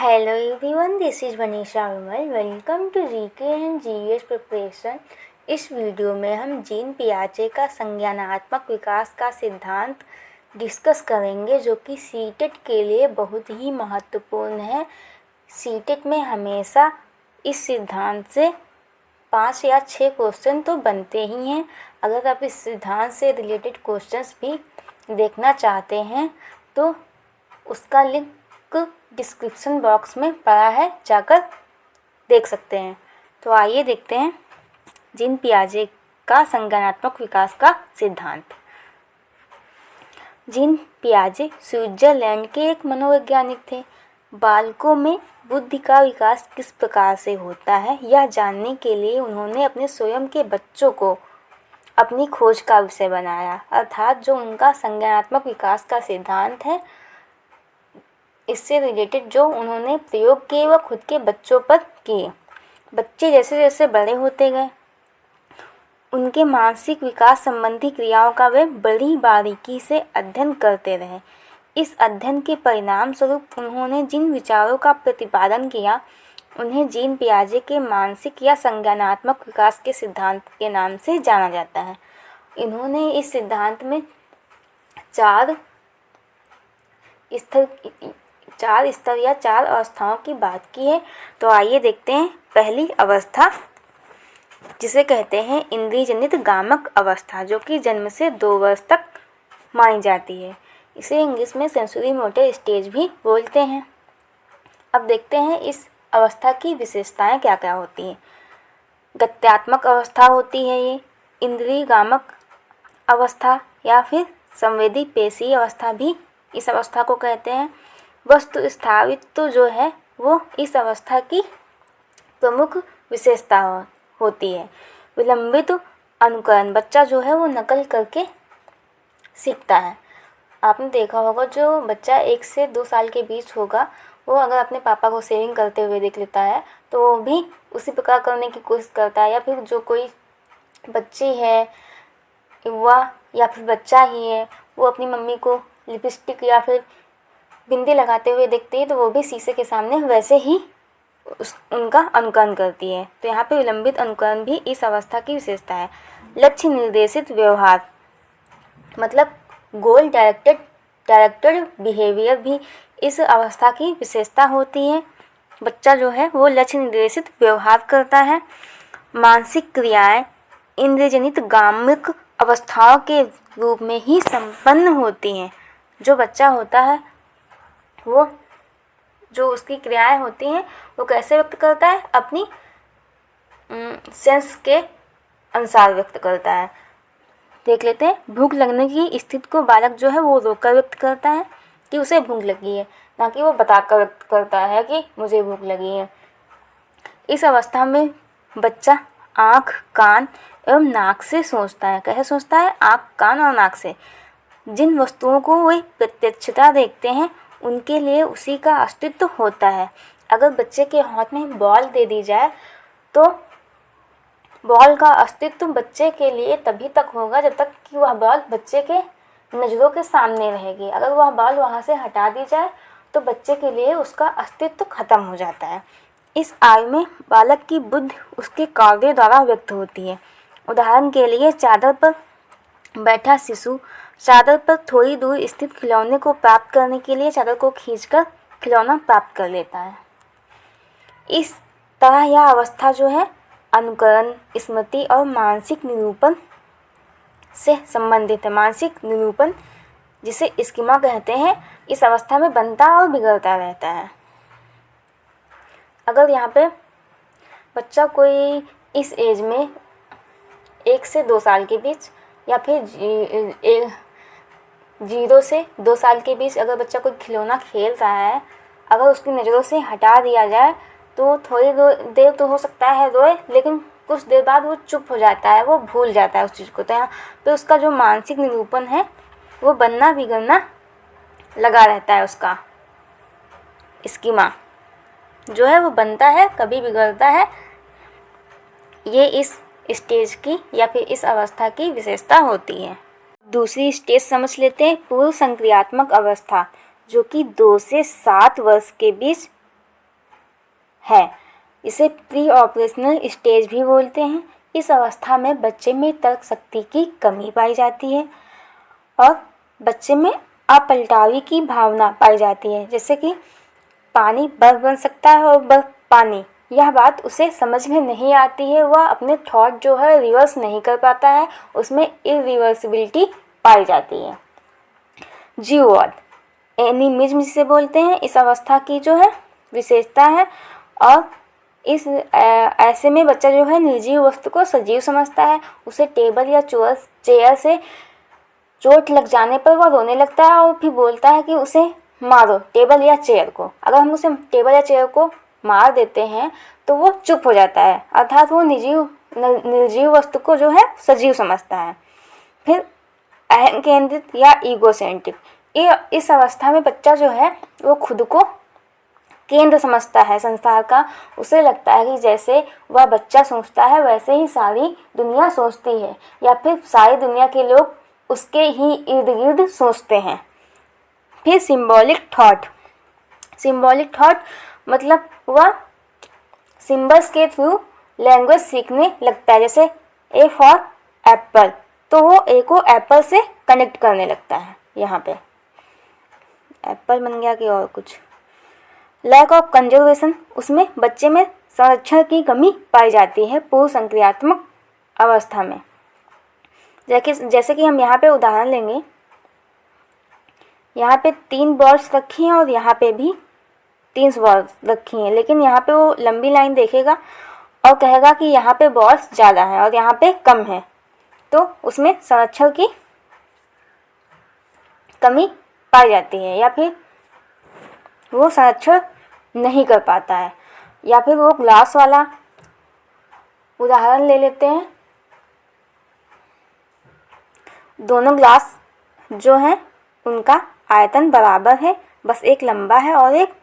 Hello everyone, this is Manisha Vimal. Welcome to GK and GS preparation. इस video में हम gene पियाजे का संज्ञानात्मक विकास का सिद्धांत डिस्कस करेंगे, जो कि सीटेट के लिए बहुत ही महत्वपूर्ण है। सीटेट में हमेशा इस सिद्धांत से 5 या 6 क्वेश्चन तो बनते ही हैं। अगर आप इस सिद्धांत से रिलेटेड क्वेश्चंस भी देखना चाहते हैं तो उसका लिंक डिस्क्रिप्शन बॉक्स में पड़ा है, जाकर देख सकते हैं। तो आइए देखते हैं जीन पियाजे का संज्ञानात्मक विकास का सिद्धांत। जीन पियाजे स्विट्जरलैंड के एक मनोवैज्ञानिक थे। बालकों में बुद्धि का विकास किस प्रकार से होता है, यह जानने के लिए उन्होंने अपने स्वयं के बच्चों को अपनी खोज का विषय बनाया। अर्थात जो उनका संज्ञानात्मक विकास का सिद्धांत है, इससे रिलेटेड जो उन्होंने प्रयोग किए वह खुद के बच्चों पर किए। बच्चे जैसे जैसे बड़े होते गए, उनके मानसिक विकास संबंधी क्रियाओं का वे बड़ी बारीकी से अध्ययन करते रहे। इस अध्ययन के परिणाम स्वरूप उन्होंने जिन विचारों का प्रतिपादन किया, उन्हें जीन पियाजे के मानसिक या संज्ञानात्मक विकास के सिद्धांत के नाम से जाना जाता है। इन्होंने इस सिद्धांत में चार स्तर या 4 अवस्थाओं की बात की है। तो आइए देखते हैं। पहली अवस्था जिसे कहते हैं इंद्रिय जनित गामक अवस्था, जो कि जन्म से 2 वर्ष तक मानी जाती है। इसे इंग्लिश में सेंसरी मोटर स्टेज भी बोलते हैं। अब देखते हैं इस अवस्था की विशेषताएं क्या क्या होती हैं। गत्यात्मक अवस्था होती है ये, इंद्रिय गामक अवस्था या फिर संवेदी पेशी अवस्था भी इस अवस्था को कहते हैं। वस्तु स्थायित्व जो है वो इस अवस्था की प्रमुख विशेषता होती है। विलंबित अनुकरण, बच्चा जो है वो नकल करके सीखता है। आपने देखा होगा जो बच्चा 1 से 2 साल के बीच होगा, वो अगर अपने पापा को शेविंग करते हुए देख लेता है तो वो भी उसी प्रकार करने की कोशिश करता है। या फिर जो कोई बच्ची है युवा या फिर बच्चा ही है, वो अपनी मम्मी को लिपस्टिक या फिर बिंदी लगाते हुए देखती है तो वो भी शीशे के सामने वैसे ही उनका अनुकरण करती है। तो यहाँ पे विलंबित अनुकरण भी इस अवस्था की विशेषता है। लक्ष्य निर्देशित व्यवहार, मतलब गोल डायरेक्टेड बिहेवियर भी इस अवस्था की विशेषता होती है। बच्चा जो है वो लक्ष्य निर्देशित व्यवहार करता है। मानसिक क्रियाएं इंद्रियजनित गामिक अवस्थाओं के रूप में ही संपन्न होती हैं। जो बच्चा होता है वो जो उसकी क्रियाएं होती हैं वो कैसे व्यक्त करता है, अपनी सेंस के अनुसार व्यक्त करता है। देख लेते हैं। भूख लगने की स्थिति को बालक जो है वो रोककर व्यक्त करता है कि उसे भूख लगी है, ना कि वो बताकर व्यक्त करता है कि मुझे भूख लगी है। इस अवस्था में बच्चा आँख, कान एवं नाक से सोचता है। कैसे सोचता है? आँख, कान और नाक से। जिन वस्तुओं को वे प्रत्यक्षता देखते हैं उनके लिए उसी का अस्तित्व होता है। अगर बच्चे के हाथ में बॉल दे दी जाए तो बॉल का अस्तित्व बच्चे के लिए तभी तक होगा जब तक कि वह बॉल बच्चे के नज़रों के सामने रहेगी। अगर वह बॉल वहाँ से हटा दी जाए तो बच्चे के लिए उसका अस्तित्व खत्म हो जाता है। इस आयु में बालक की बुद्धि उसके कार्यों द्वारा व्यक्त होती है। उदाहरण के लिए चादर पर बैठा शिशु चादर पर थोड़ी दूर स्थित खिलौने को प्राप्त करने के लिए चादर को खींचकर खिलौना प्राप्त कर लेता है। इस तरह यह अवस्था जो है अनुकरण, स्मृति और मानसिक निरूपण से संबंधित है। मानसिक निरूपण, जिसे स्कीमा कहते हैं, इस अवस्था में बनता और बिगड़ता रहता है। अगर यहाँ पे बच्चा कोई इस एज में 1 से 2 साल के बीच या फिर 0 से 2 साल के बीच अगर बच्चा कोई खिलौना खेल रहा है, अगर उसकी नज़रों से हटा दिया जाए तो थोड़ी देर तो हो सकता है रोए, लेकिन कुछ देर बाद वो चुप हो जाता है, वो भूल जाता है उस चीज़ को। तो यहाँ पे उसका जो मानसिक निरूपण है वो बनना बिगड़ना लगा रहता है। उसका स्कीमा जो है वो बनता है, कभी बिगड़ता है। ये इस स्टेज की या फिर इस अवस्था की विशेषता होती है। दूसरी स्टेज समझ लेते हैं, पूर्व संक्रियात्मक अवस्था, जो कि 2 से 7 वर्ष के बीच है। इसे प्री ऑपरेशनल स्टेज भी बोलते हैं। इस अवस्था में बच्चे में तर्क शक्ति की कमी पाई जाती है और बच्चे में अपलटावी की भावना पाई जाती है, जैसे कि पानी बर्फ बन सकता है और बर्फ पानी, यह बात उसे समझ में नहीं आती है। वह अपने थॉट जो है रिवर्स नहीं कर पाता है, उसमें इरिवर्सिबिलिटी पाई जाती है। जीववाद, एनिमिज्म जिसे बोलते हैं, इस अवस्था की जो है विशेषता है और इस ऐसे में बच्चा जो है निर्जीव वस्तु को सजीव समझता है। उसे टेबल या चेयर से चोट लग जाने पर वह रोने लगता है और फिर बोलता है कि उसे मारो, टेबल या चेयर को। अगर हम उसे टेबल या चेयर को मार देते हैं तो वो चुप हो जाता है, अर्थात वो निर्जीव वस्तु को जो है सजीव समझता है। फिर अहम केंद्रित या ईगोसेंट्रिक, इस अवस्था में बच्चा जो है वो खुद को केंद्र समझता है संसार का। उसे लगता है कि जैसे वह बच्चा सोचता है वैसे ही सारी दुनिया सोचती है, या फिर सारी दुनिया के लोग उसके ही इर्द गिर्द सोचते हैं। फिर सिंबॉलिक थॉट मतलब वह सिंबल्स के थ्रू लैंग्वेज सीखने लगता है। जैसे ए फॉर एप्पल, तो वो ए को एप्पल से कनेक्ट करने लगता है। यहाँ पे एप्पल बन गया कि और कुछ। लैक ऑफ कंजर्वेशन, उसमें बच्चे में संरक्षण की कमी पाई जाती है पूर्व संक्रियात्मक अवस्था में। जैसे कि हम यहाँ पे उदाहरण लेंगे, यहाँ पे 3 बॉल्स रखी हैं और यहाँ पे भी 3 बॉल्स रखी हैं, लेकिन यहाँ पे वो लंबी लाइन देखेगा और कहेगा कि यहाँ पे बॉल्स ज़्यादा हैं और यहाँ पे कम है, तो उसमें संरक्षण की कमी पाई जाती है, या फिर वो संरक्षण नहीं कर पाता है। या फिर वो ग्लास वाला उदाहरण ले लेते हैं। दोनों ग्लास जो हैं उनका आयतन बराबर है, बस एक लंबा है और एक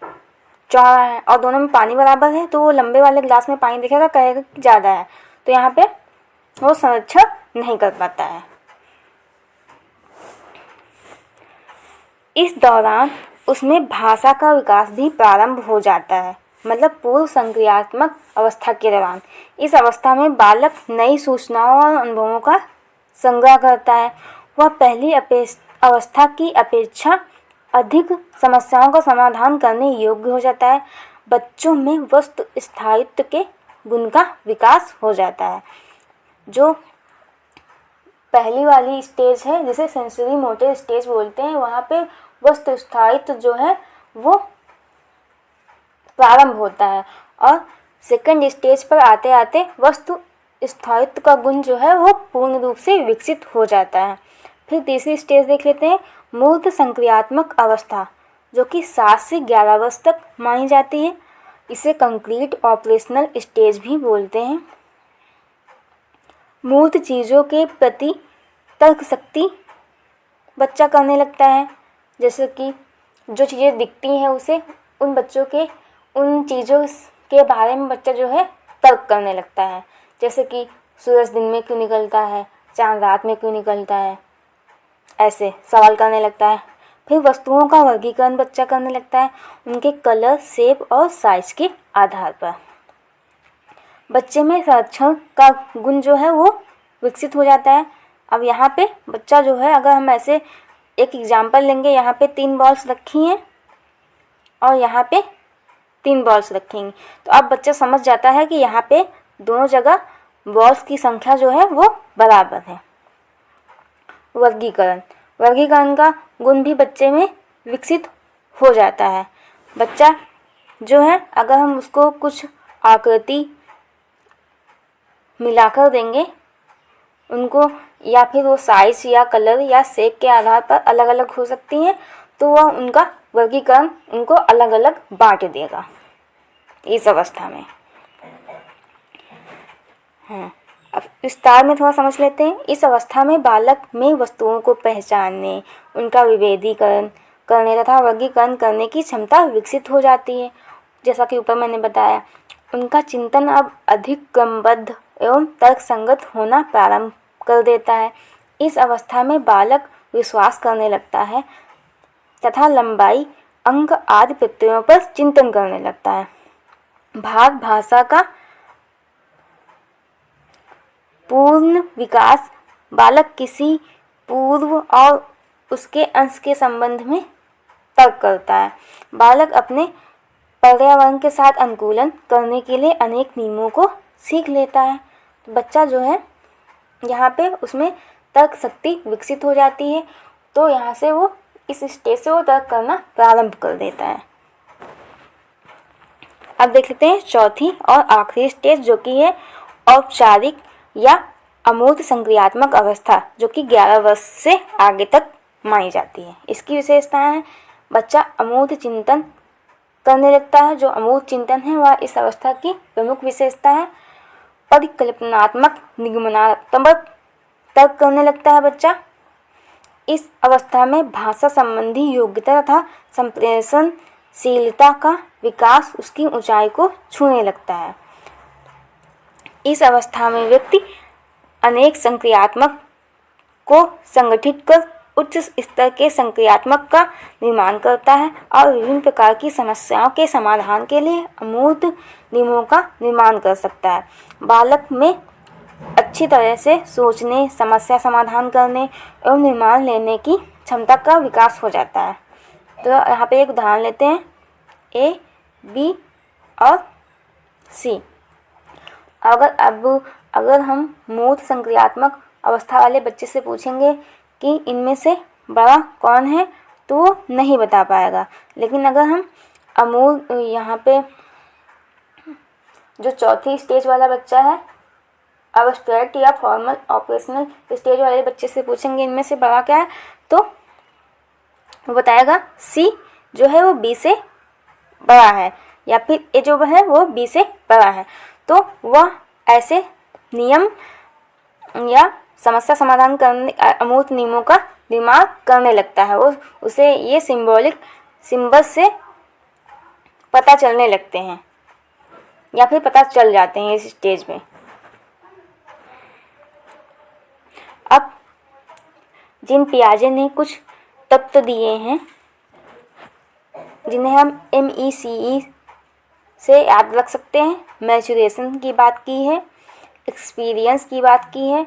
चौड़ा है, और दोनों में पानी बराबर है, तो वो लंबे वाले ग्लास में पानी दिखेगा, कहेगा कि ज़्यादा है, तो यहाँ पे वो संरक्षण नहीं कर पाता है। इस दौरान उसमें भाषा का विकास भी प्रारंभ हो जाता है, मतलब पूर्व संक्रियात्मक अवस्था के दौरान। इस अवस्था में बालक नई सूचनाओं और अनुभवों का संग्रह करता है। वह पहली अवस्था की अपेक्षा अधिक समस्याओं का समाधान करने योग्य हो जाता है। बच्चों में वस्तु स्थायित्व के गुण का विकास हो जाता है। जो पहली वाली स्टेज है जिसे सेंसरी मोटर स्टेज बोलते हैं, वहाँ पे वस्तु स्थायित्व जो है वो प्रारंभ होता है, और सेकंड स्टेज पर आते आते वस्तु स्थायित्व का गुण जो है वो पूर्ण रूप से विकसित हो जाता है। फिर तीसरी स्टेज देख लेते हैं, मूर्त संक्रियात्मक अवस्था, जो कि 7 से 11 वर्ष तक मानी जाती है। इसे कंक्रीट ऑपरेशनल स्टेज भी बोलते हैं। मूर्त चीज़ों के प्रति तर्क शक्ति बच्चा करने लगता है, जैसे कि जो चीज़ें दिखती हैं उसे उन चीज़ों के बारे में बच्चा जो है तर्क करने लगता है, जैसे कि सूरज दिन में क्यों निकलता है, चांद रात में क्यों निकलता है, ऐसे सवाल करने लगता है। फिर वस्तुओं का वर्गीकरण बच्चा करने लगता है, उनके कलर, शेप और साइज के आधार पर। बच्चे में संरक्षण का गुण जो है वो विकसित हो जाता है। अब यहाँ पे बच्चा जो है, अगर हम ऐसे एक एग्जाम्पल लेंगे, यहाँ पे 3 बॉल्स रखी हैं और यहाँ पे 3 बॉल्स रखेंगे, तो अब बच्चा समझ जाता है कि यहाँ पे दोनों जगह बॉल्स की संख्या जो है वो बराबर है। वर्गीकरण का गुण भी बच्चे में विकसित हो जाता है। बच्चा जो है, अगर हम उसको कुछ आकृति मिलाकर देंगे उनको, या फिर वो साइज या कलर या शेप के आधार पर अलग अलग हो सकती हैं, तो वह उनका वर्गीकरण उनको अलग अलग बांट देगा इस अवस्था में। अब विस्तार में थोड़ा समझ लेते हैं। इस अवस्था में बालक में वस्तुओं को पहचानने, उनका विभेदीकरण करने तथा वर्गीकरण करने की क्षमता विकसित हो जाती है। जैसा कि ऊपर मैंने बताया, उनका चिंतन अब अधिक क्रमबद्ध एवं तर्कसंगत होना प्रारंभ कर देता है। इस अवस्था में बालक विश्वास करने लगता है तथा लंबाई, अंक आदि प्रत्ययों पर चिंतन करने लगता है। भाषा का पूर्ण विकास बालक किसी पूर्व और उसके अंश के संबंध में तर्क करता है। बालक अपने पर्यावरण के साथ अनुकूलन करने के लिए अनेक नियमों को सीख लेता है। तो बच्चा जो है यहाँ पे उसमें तर्क शक्ति विकसित हो जाती है। तो यहाँ से वो इस स्टेज से वो तर्क करना प्रारंभ कर देता है। अब देख लेते हैं चौथी और आखिरी स्टेज, जो कि है औपचारिक या अमूर्त संक्रियात्मक अवस्था, जो कि 11 वर्ष से आगे तक मानी जाती है। इसकी विशेषताएं हैं, बच्चा अमूर्त चिंतन करने लगता है। जो अमूर्त चिंतन है वह इस अवस्था की प्रमुख विशेषता है। परिकल्पनात्मक निगमनात्मक तर्क करने लगता है बच्चा। इस अवस्था में भाषा संबंधी योग्यता तथा संप्रेषणशीलता का विकास उसकी ऊंचाई को छूने लगता है। इस अवस्था में व्यक्ति अनेक संक्रियात्मक को संगठित कर उच्च स्तर के संक्रियात्मक का निर्माण करता है और विभिन्न प्रकार की समस्याओं के समाधान के लिए अमूर्त नियमों का निर्माण कर सकता है। बालक में अच्छी तरह से सोचने, समस्या समाधान करने एवं निर्माण लेने की क्षमता का विकास हो जाता है। तो यहाँ पे एक उदाहरण लेते हैं, ए, बी और सी। अगर हम मूर्त संक्रियात्मक अवस्था वाले बच्चे से पूछेंगे कि इनमें से बड़ा कौन है, तो वो नहीं बता पाएगा। लेकिन अगर हम अमूर्त, यहाँ पे जो चौथी स्टेज वाला बच्चा है, अब्स्ट्रैक्ट या फॉर्मल ऑपरेशनल स्टेज वाले बच्चे से पूछेंगे इनमें से बड़ा क्या है, तो वो बताएगा सी जो है वो बी से बड़ा है, या फिर ए जो है वो बी से बड़ा है। तो वह ऐसे नियम या समस्या समाधान करने अमूर्त नियमों का निर्माण करने लगता है। वो उसे ये सिंबल से पता चलने लगते हैं या फिर पता चल जाते हैं इस स्टेज में। अब जिन पियाजे ने कुछ तत्व दिए हैं जिन्हें हम MECE से याद रख सकते हैं, मैचुरेशन की बात की है, एक्सपीरियंस की बात की है।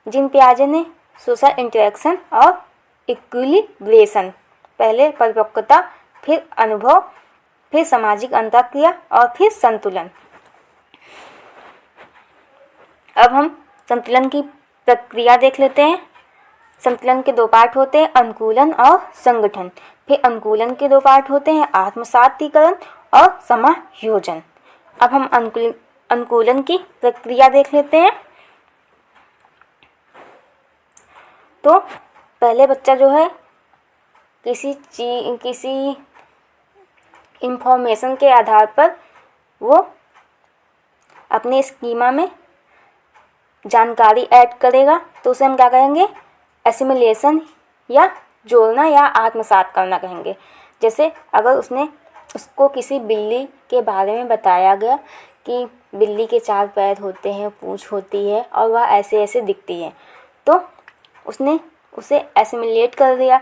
जिन पियाजे ने सोशल इंटरेक्शन और इक्विलिब्रेशन, पहले परिपक्वता, फिर अनुभव, फिर सामाजिक अंतःक्रिया और फिर संतुलन। अब हम संतुलन की प्रक्रिया देख लेते हैं। संतुलन के 2 पार्ट होते हैं, अनुकूलन और संगठन। फिर अनुकूलन के 2 पार्ट होते हैं, आत्मसातीकरण और समायोजन। अब हम अनुकूलन की प्रक्रिया देख लेते हैं। तो पहले बच्चा जो है किसी इंफॉर्मेशन के आधार पर वो अपने स्कीमा में जानकारी ऐड करेगा, तो उसे हम क्या कहेंगे, एसिमिलेशन या जोड़ना या आत्मसात करना कहेंगे। जैसे अगर उसको किसी बिल्ली के बारे में बताया गया कि बिल्ली के 4 पैर होते हैं, पूंछ होती है और वह ऐसे ऐसे दिखती है, तो उसने उसे एसिमिलेट कर दिया,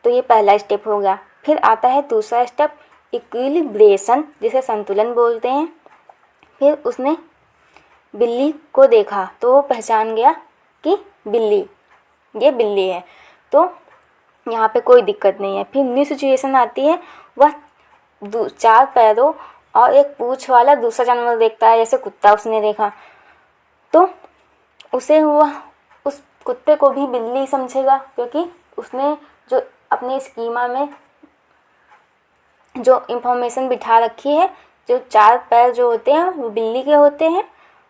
तो ये पहला स्टेप हो गया। फिर आता है दूसरा स्टेप, इक्विलिब्रेशन, जिसे संतुलन बोलते हैं। फिर उसने बिल्ली को देखा तो वो पहचान गया कि ये बिल्ली है, तो यहाँ पे कोई दिक्कत नहीं है। फिर न्यू सिचुएशन आती है, वह 4 पैरों और एक पूंछ वाला दूसरा जानवर देखता है, जैसे कुत्ता उसने देखा, तो उसे उस कुत्ते को भी बिल्ली समझेगा, क्योंकि उसने जो अपने स्कीमा में जो इंफॉर्मेशन बिठा रखी है, जो 4 पैर जो होते हैं वो बिल्ली के होते हैं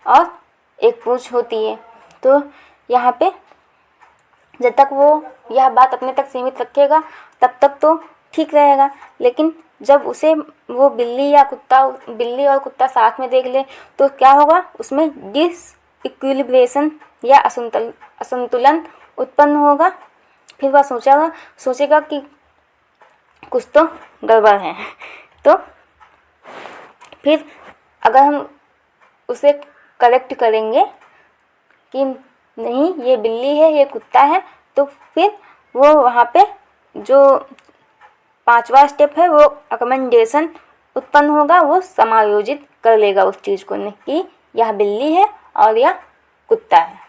और एक पूंछ होती है। तो यहाँ पे जब तक वो यह बात अपने तक सीमित रखेगा तब तक तो ठीक रहेगा, लेकिन जब उसे वो बिल्ली और कुत्ता साथ में देख ले तो क्या होगा, उसमें डिसइक्विलिब्रेशन या असंतुलन उत्पन्न होगा। फिर वह सोचेगा कि कुछ तो गड़बड़ है। तो फिर अगर हम उसे करेक्ट करेंगे कि नहीं ये बिल्ली है, ये कुत्ता है, तो फिर वो वहाँ पे जो 5वां स्टेप है वो अकोमोडेशन उत्पन्न होगा वो समायोजित कर लेगा उस चीज़ को, नहीं कि यह बिल्ली है और यह कुत्ता है।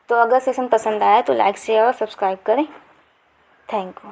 तो अगर सेशन पसंद आया तो लाइक शेयर और सब्सक्राइब करें। Thank you.